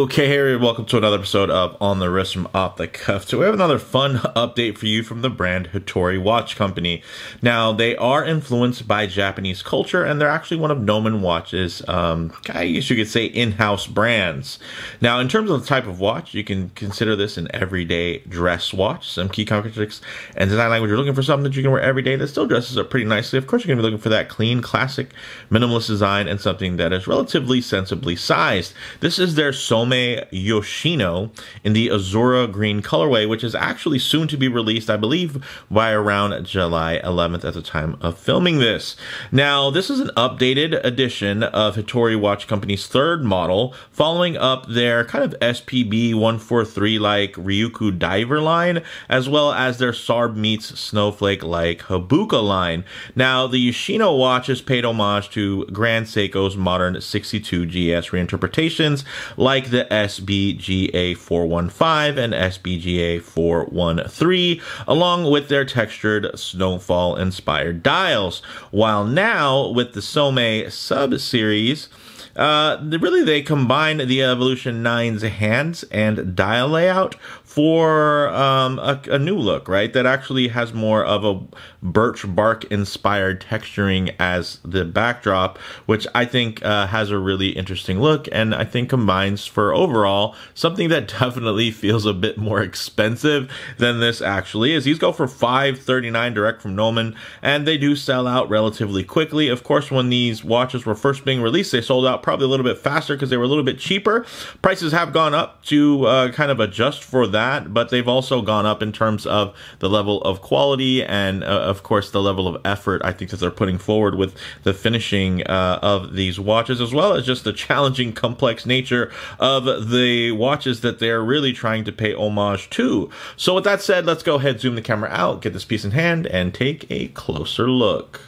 Okay, hey, welcome to another episode of On the Wrist from Off the Cuff. So we have another fun update for you from the brand Hitori Watch Company. Now, they are influenced by Japanese culture, and they're actually one of Nomen Watch's, I guess you could say, in-house brands. Now, in terms of the type of watch, you can consider this an everyday dress watch. Some key characteristics and design language. You're looking for something that you can wear every day that still dresses up pretty nicely. Of course, you're going to be looking for that clean, classic, minimalist design and something that is relatively sensibly sized. This is their Somei Yoshino in the Azura green colorway, which is actually soon to be released, I believe, by around July 11th at the time of filming this. Now, this is an updated edition of Hitori Watch Company's third model, following up their kind of SPB 143-like Ryuku diver line, as well as their Sarb meets Snowflake-like Habuka line. Now, the Yoshino watch has paid homage to Grand Seiko's modern 62GS reinterpretations, like the SBGA 415 and SBGA 413, along with their textured snowfall inspired dials. While now with the Somei sub-series, they combine the Evolution 9's hands and dial layout for a new look, right? That actually has more of a birch bark inspired texturing as the backdrop, which I think has a really interesting look, and I think combines for overall something that definitely feels a bit more expensive than this actually is. These go for $539 direct from Nomen, and they do sell out relatively quickly. Of course, when these watches were first being released, they sold out probably a little bit faster because they were a little bit cheaper. Prices have gone up to kind of adjust for that, but they've also gone up in terms of the level of quality and of course the level of effort I think that they're putting forward with the finishing of these watches, as well as just the challenging, complex nature of the watches that they're really trying to pay homage to. So with that said, let's go ahead, zoom the camera out, get this piece in hand, and take a closer look.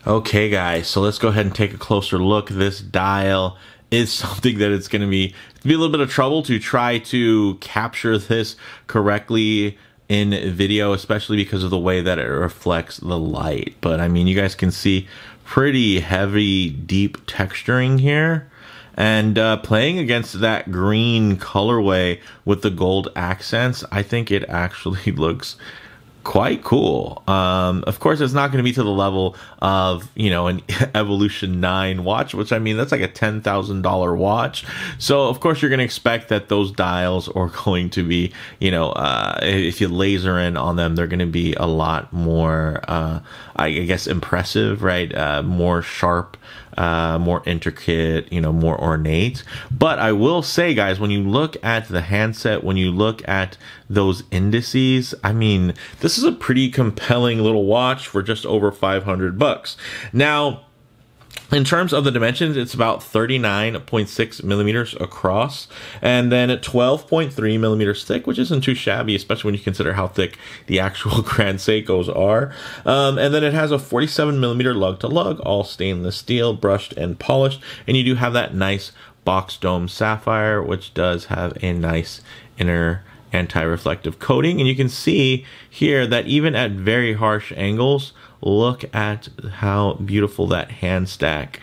Okay guys, so let's go ahead and take a closer look. This dial is something that it's going to be a little bit of trouble to try to capture this correctly in video, especially because of the way that it reflects the light. But I mean, you guys can see pretty heavy, deep texturing here. And playing against that green colorway with the gold accents, I think it actually looks quite cool. Of course, it's not going to be to the level of, you know, an Evolution 9 watch, which I mean, that's like a $10,000 watch. So of course, you're going to expect that those dials are going to be, you know, if you laser in on them, they're going to be a lot more, I guess, impressive, right? More sharp, more intricate, you know, more ornate. But I will say, guys, when you look at the handset, when you look at those indices, I mean, this is a pretty compelling little watch for just over 500 bucks. Now, in terms of the dimensions, it's about 39.6 millimeters across, and then at 12.3 millimeters thick, which isn't too shabby, especially when you consider how thick the actual Grand Seikos are. And then it has a 47 millimeter lug to lug, all stainless steel, brushed and polished, and you do have that nice box dome sapphire, which does have a nice inner anti-reflective coating. And you can see here that even at very harsh angles, look at how beautiful that hand stack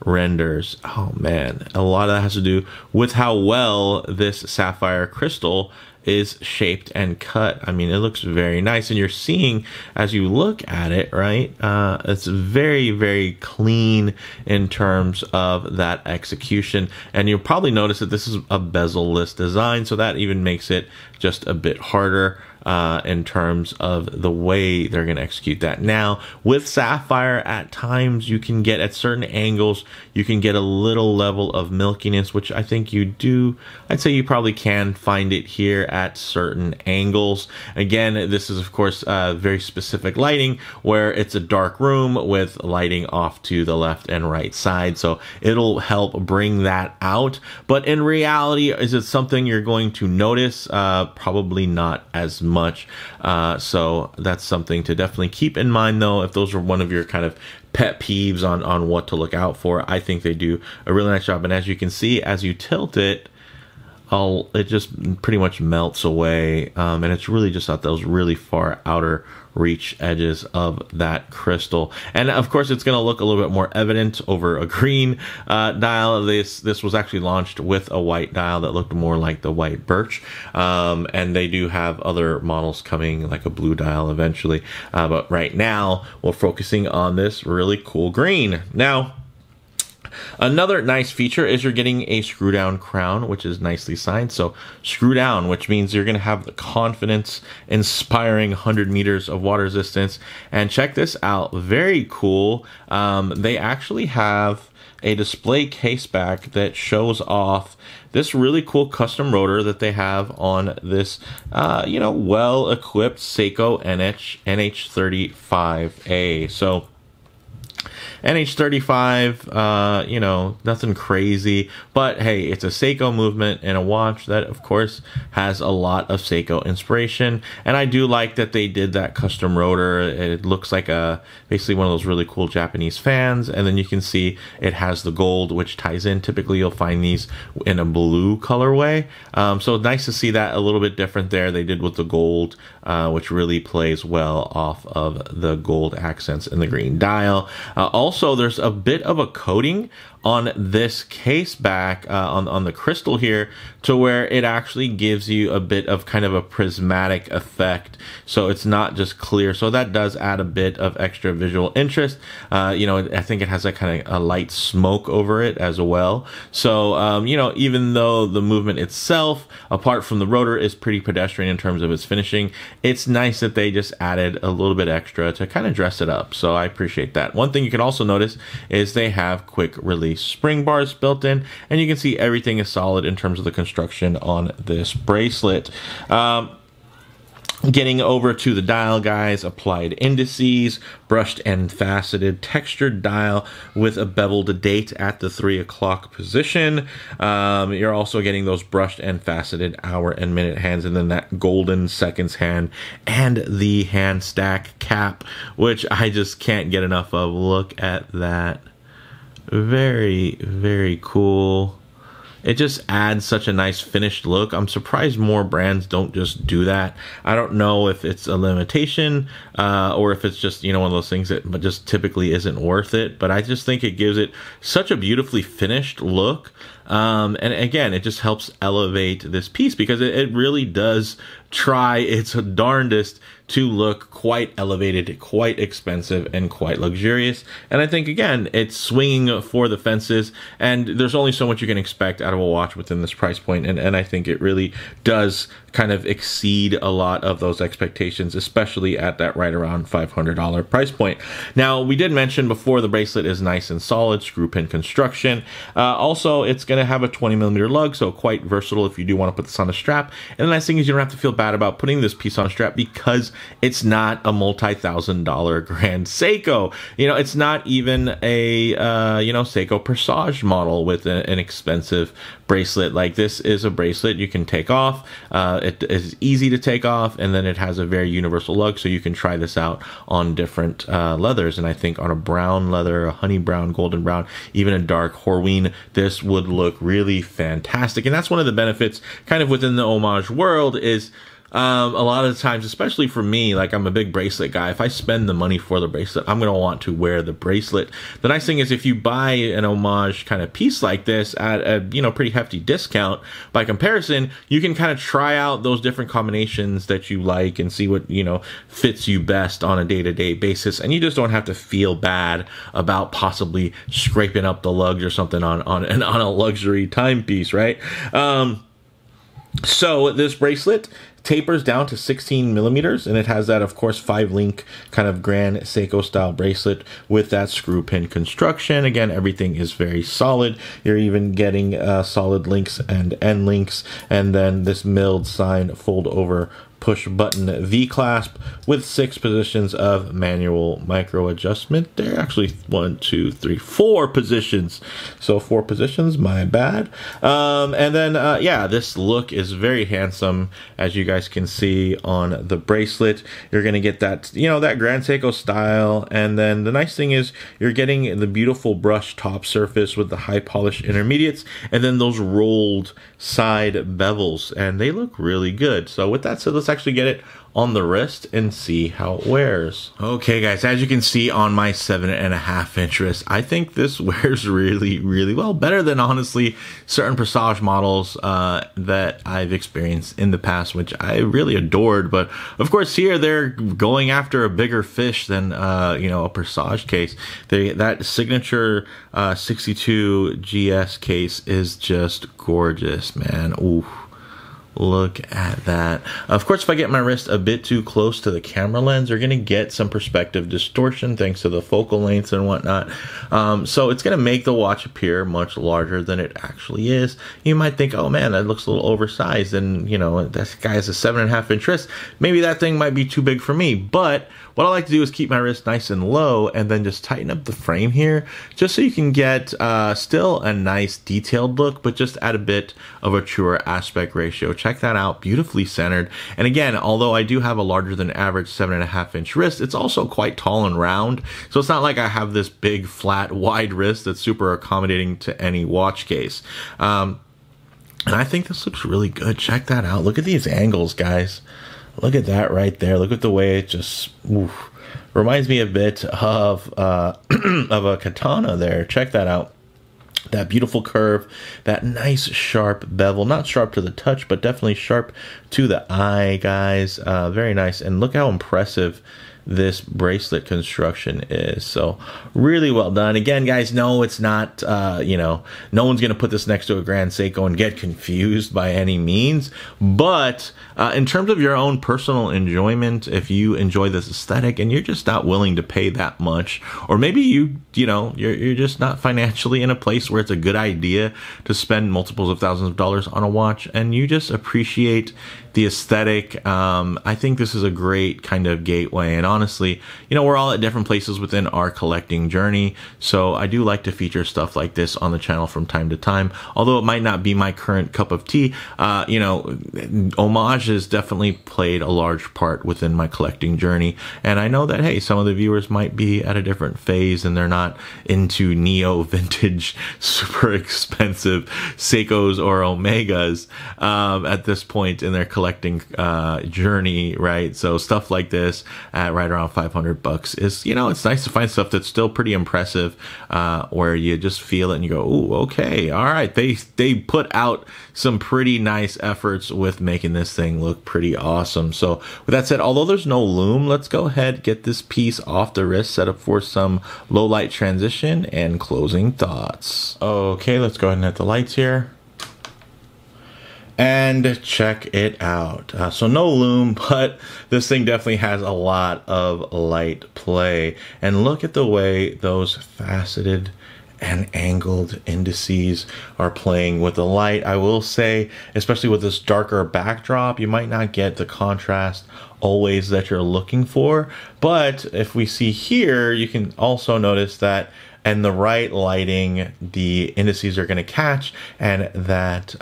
renders. Oh man, a lot of that has to do with how well this sapphire crystal is shaped and cut. I mean, it looks very nice, and you're seeing as you look at it, right? It's very, very clean in terms of that execution, and you'll probably notice that this is a bezel-less design, so that even makes it just a bit harder in terms of the way they're going to execute that. Now, with Sapphire, at times you can get, at certain angles, you can get a little level of milkiness, which I think you do. I'd say you probably can find it here at certain angles. Again, this is, of course, very specific lighting, where it's a dark room with lighting off to the left and right side, so it'll help bring that out. But in reality, is it something you're going to notice? Probably not as much. So that's something to definitely keep in mind, though, if those are one of your kind of pet peeves on what to look out for. I think they do a really nice job. And as you can see, as you tilt it, it just pretty much melts away, and it's really just at those really far outer reach edges of that crystal. And of course it's going to look a little bit more evident over a green dial. This was actually launched with a white dial that looked more like the white birch, and they do have other models coming, like a blue dial eventually, but right now we're focusing on this really cool green. Now, another nice feature is you're getting a screw down crown, which is nicely signed. So screw down, which means you're going to have the confidence inspiring 100 meters of water resistance. And check this out, very cool. They actually have a display case back that shows off this really cool custom rotor that they have on this, well equipped Seiko NH35A. So NH35, nothing crazy, but hey, it's a Seiko movement and a watch that, of course, has a lot of Seiko inspiration. And I do like that they did that custom rotor. It looks like basically one of those really cool Japanese fans. And then you can see it has the gold, which ties in. Typically, you'll find these in a blue colorway. So nice to see that a little bit different there. They did with the gold, which really plays well off of the gold accents in the green dial. Also, there's a bit of a coating on this case back on the crystal here, to where it actually gives you a bit of kind of a prismatic effect, so it's not just clear. So that does add a bit of extra visual interest. I think it has a kind of a light smoke over it as well. So even though the movement itself, apart from the rotor, is pretty pedestrian in terms of its finishing, it's nice that they just added a little bit extra to kind of dress it up. So I appreciate that. One thing you can also notice is they have quick release spring bars built in, and you can see everything is solid in terms of the construction on this bracelet. Getting over to the dial, guys, applied indices, brushed and faceted textured dial with a beveled date at the 3 o'clock position. You're also getting those brushed and faceted hour and minute hands, and then that golden seconds hand and the hand stack cap, which I just can't get enough of. Look at that. Very, very cool. It just adds such a nice finished look. I'm surprised more brands don't just do that. I don't know if it's a limitation or if it's just, one of those things that just typically isn't worth it. But I just think it gives it such a beautifully finished look. And again, it just helps elevate this piece, because it really does try its darndest to look quite elevated, quite expensive, and quite luxurious. And I think, again, it's swinging for the fences, and there's only so much you can expect out of a watch within this price point. And I think it really does kind of exceed a lot of those expectations, especially at that right around $500 price point. Now, we did mention before, the bracelet is nice and solid, screw pin construction. Also, it's going to have a 20mm lug, so quite versatile if you do want to put this on a strap. And the nice thing is you don't have to feel bad about putting this piece on a strap, because it's not a multi-$1,000 Grand Seiko. It's not even a Seiko Presage model with an expensive bracelet. Like, this is a bracelet you can take off. It is easy to take off, and then it has a very universal lug, so you can try this out on different leathers. And I think on a brown leather, a honey brown, golden brown, even a dark Horween, this would look really fantastic. And that's one of the benefits kind of within the Homage world is, a lot of the times, especially for me, like, I'm a big bracelet guy. If I spend the money for the bracelet, I'm going to want to wear the bracelet. The nice thing is, if you buy an Homage kind of piece like this at a, pretty hefty discount, by comparison, you can kind of try out those different combinations that you like and see what, fits you best on a day-to-day basis. And you just don't have to feel bad about possibly scraping up the lugs or something on a luxury timepiece, right? So this bracelet tapers down to 16mm, and it has that, of course, 5-link kind of Grand Seiko style bracelet with that screw pin construction. Again, everything is very solid. You're even getting solid links and end links, and then this milled sign fold over push button V clasp with 6 positions of manual micro adjustment. There are actually 4 positions. So 4 positions, my bad. And then, this look is very handsome, as you guys can see on the bracelet, you're going to get that, you know, that Grand Seiko style. And then the nice thing is you're getting the beautiful brushed top surface with the high polished intermediates, and then those rolled side bevels, and they look really good. So with that said, let's actually get it on the wrist and see how it wears. Okay guys, as you can see on my 7.5-inch wrist, I think this wears really well, better than honestly certain Presage models that I've experienced in the past, which I really adored. But of course here they're going after a bigger fish than you know, a Presage case. That signature 62 GS case is just gorgeous, man. Ooh. Look at that. Of course, if I get my wrist a bit too close to the camera lens, you're going to get some perspective distortion thanks to the focal lengths and whatnot. So it's going to make the watch appear much larger than it actually is. You might think, oh man, that looks a little oversized, and you know, this guy has a 7.5-inch wrist. Maybe that thing might be too big for me. But what I like to do is keep my wrist nice and low and then just tighten up the frame here, just so you can get still a nice detailed look, but just add a bit of a truer aspect ratio. Check that out, beautifully centered. And again, although I do have a larger than average 7.5-inch wrist, it's also quite tall and round. So it's not like I have this big, flat, wide wrist that's super accommodating to any watch case. And I think this looks really good. Check that out. Look at these angles, guys. Look at that right there. Look at the way it just reminds me a bit of a katana there. Check that out. That beautiful curve, that nice sharp bevel, not sharp to the touch, but definitely sharp to the eye, guys. Very nice. And look how impressive this bracelet construction is. So really well done. Again, guys, no, it's not, you know, no one's going to put this next to a Grand Seiko and get confused by any means. But in terms of your own personal enjoyment, if you enjoy this aesthetic and you're just not willing to pay that much, or maybe you know, you're just not financially in a place where it's a good idea to spend multiples of thousands of dollars on a watch, and you just appreciate the aesthetic, I think this is a great kind of gateway. And honestly, you know, we're all at different places within our collecting journey, so I do like to feature stuff like this on the channel from time to time. Although it might not be my current cup of tea, you know, Homage has definitely played a large part within my collecting journey. And I know that, hey, some of the viewers might be at a different phase and they're not into neo vintage, super expensive Seikos or Omegas at this point in their collecting journey, right? So stuff like this at right around $500 is, you know, it's nice to find stuff that's still pretty impressive, where you just feel it and you go, ooh, okay, all right, they put out some pretty nice efforts with making this thing look pretty awesome. So with that said, although there's no lume, let's go ahead, get this piece off the wrist, set up for some low light transition and closing thoughts. Okay, let's go ahead and hit the lights here. And check it out. So no lume, but this thing definitely has a lot of light play. And look at the way those faceted and angled indices are playing with the light. I will say, especially with this darker backdrop, you might not get the contrast always that you're looking for. But if we see here, you can also notice that in the right lighting, the indices are going to catch, and that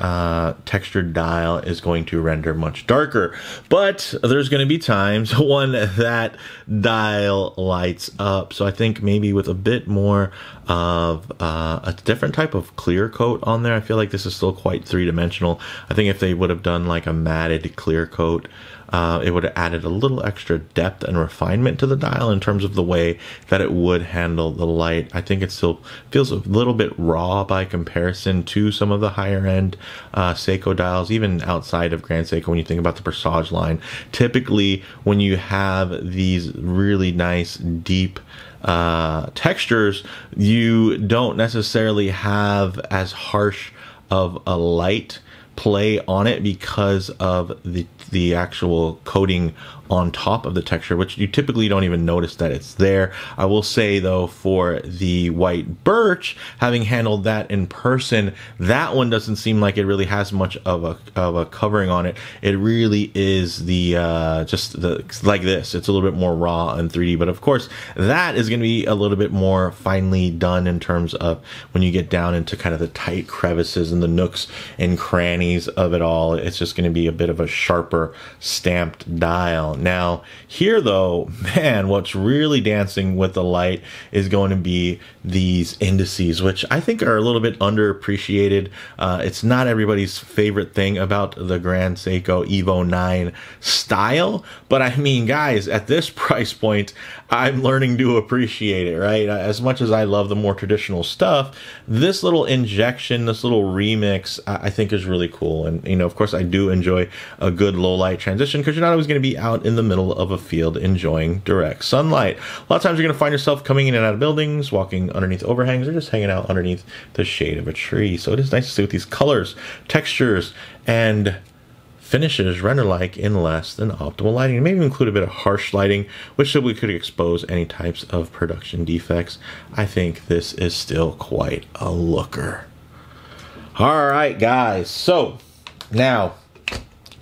textured dial is going to render much darker. But there's going to be times when that dial lights up. So I think maybe with a bit more of a different type of clear coat on there, I feel like this is still quite three-dimensional. I think if they would have done like a matted clear coat, it would have added a little extra depth and refinement to the dial in terms of the way that it would handle the light. I think it still feels a little bit raw by comparison to some of the higher end Seiko dials, even outside of Grand Seiko. When you think about the Presage line, typically when you have these really nice deep textures, you don't necessarily have as harsh of a light play on it because of the actual coating on top of the texture, which you typically don't even notice that it's there. I will say though, for the white birch, having handled that in person, that one doesn't seem like it really has much of a covering on it. It really is the like this. It's a little bit more raw and 3D, but of course that is going to be a little bit more finely done in terms of when you get down into kind of the tight crevices and the nooks and crannies Japanese of it all. It's just going to be a bit of a sharper stamped dial. Now here though, man, what's really dancing with the light is going to be these indices, which I think are a little bit underappreciated. It's not everybody's favorite thing about the Grand Seiko Evo 9 style, but I mean, guys, at this price point, I'm learning to appreciate it, right? As much as I love the more traditional stuff, this little injection, this little remix, I think is really cool. And, you know, of course, I do enjoy a good low light transition because you're not always going to be out in the middle of a field enjoying direct sunlight. A lot of times you're going to find yourself coming in and out of buildings, walking underneath overhangs, or just hanging out underneath the shade of a tree. So it is nice to see what these colors, textures, and finishes render like in less than optimal lighting, and maybe include a bit of harsh lighting, which we could expose any types of production defects. I think this is still quite a looker. All right, guys, so now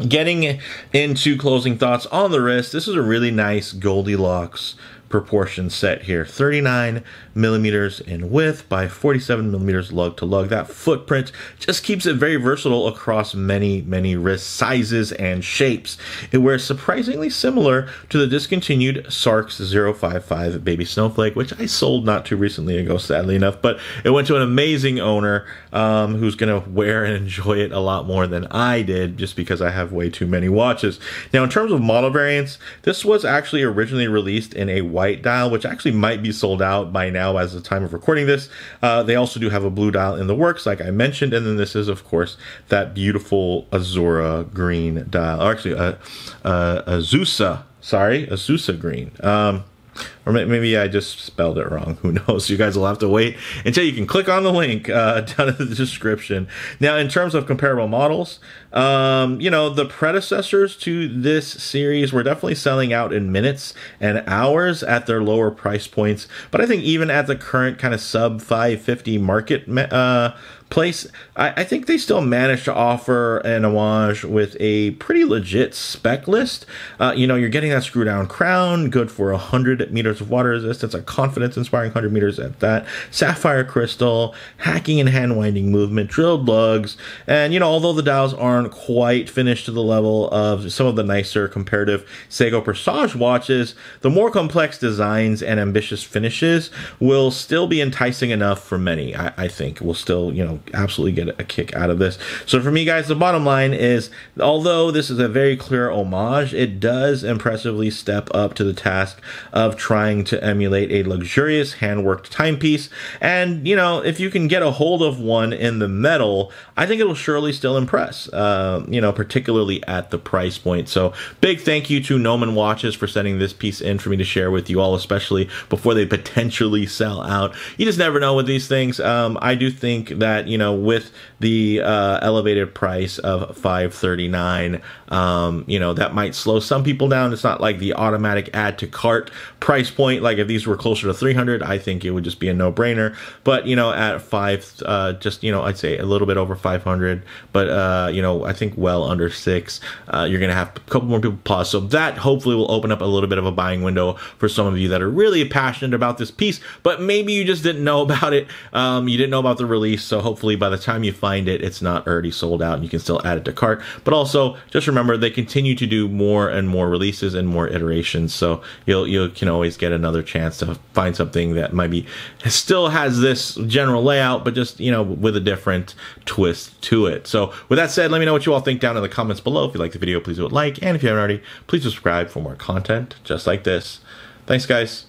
getting into closing thoughts on the wrist, this is a really nice Goldilocks proportion set here. 39 millimeters in width by 47 millimeters lug to lug. That footprint just keeps it very versatile across many wrist sizes and shapes. It wears surprisingly similar to the discontinued SARX055 Baby Snowflake, which I sold not too recently ago, sadly enough, but it went to an amazing owner who's going to wear and enjoy it a lot more than I did, just because I have way too many watches. Now, in terms of model variants, this was actually originally released in a white dial, which actually might be sold out by now as the time of recording this. They also do have a blue dial in the works, like I mentioned, and then this is, of course, that beautiful Azura green dial, or actually Azusa green. Or maybe I just spelled it wrong. Who knows? You guys will have to wait until you can click on the link down in the description. Now, in terms of comparable models, you know, the predecessors to this series were definitely selling out in minutes and hours at their lower price points. But I think even at the current kind of sub 550 market place, I think they still managed to offer an Homage with a pretty legit spec list. You know, you're getting that screw down crown, good for 100 meters of water resistance, a confidence inspiring 100 meters at that, sapphire crystal, hacking and hand winding movement, drilled lugs, and, you know, although the dials aren't quite finished to the level of some of the nicer comparative Seiko Presage watches, the more complex designs and ambitious finishes will still be enticing enough for many. I think will still, you know, absolutely get a kick out of this. So for me, guys, the bottom line is, although this is a very clear homage, it does impressively step up to the task of trying to emulate a luxurious hand-worked timepiece. And, you know, if you can get a hold of one in the metal, I think it'll surely still impress, you know, particularly at the price point. So big thank you to Noman Watches for sending this piece in for me to share with you all, especially before they potentially sell out. You just never know with these things. I do think that, you know, with the elevated price of $539, you know, that might slow some people down. It's not like the automatic add to cart price point. Like if these were closer to 300, I think it would just be a no-brainer. But, you know, at just, you know, I'd say a little bit over 500, but, you know, I think well under 6, you're going to have a couple more people pause. So that hopefully will open up a little bit of a buying window for some of you that are really passionate about this piece, but maybe you just didn't know about it. You didn't know about the release. So hopefully by the time you find it, it's not already sold out and you can still add it to cart. But also just remember, they continue to do more and more releases and more iterations. So you can always get another chance to find something that might be still has this general layout, but just, you know, with a different twist to it. So with that said, let me know what you all think down in the comments below. If you like the video, please do a like. And if you haven't already, please subscribe for more content just like this. Thanks, guys.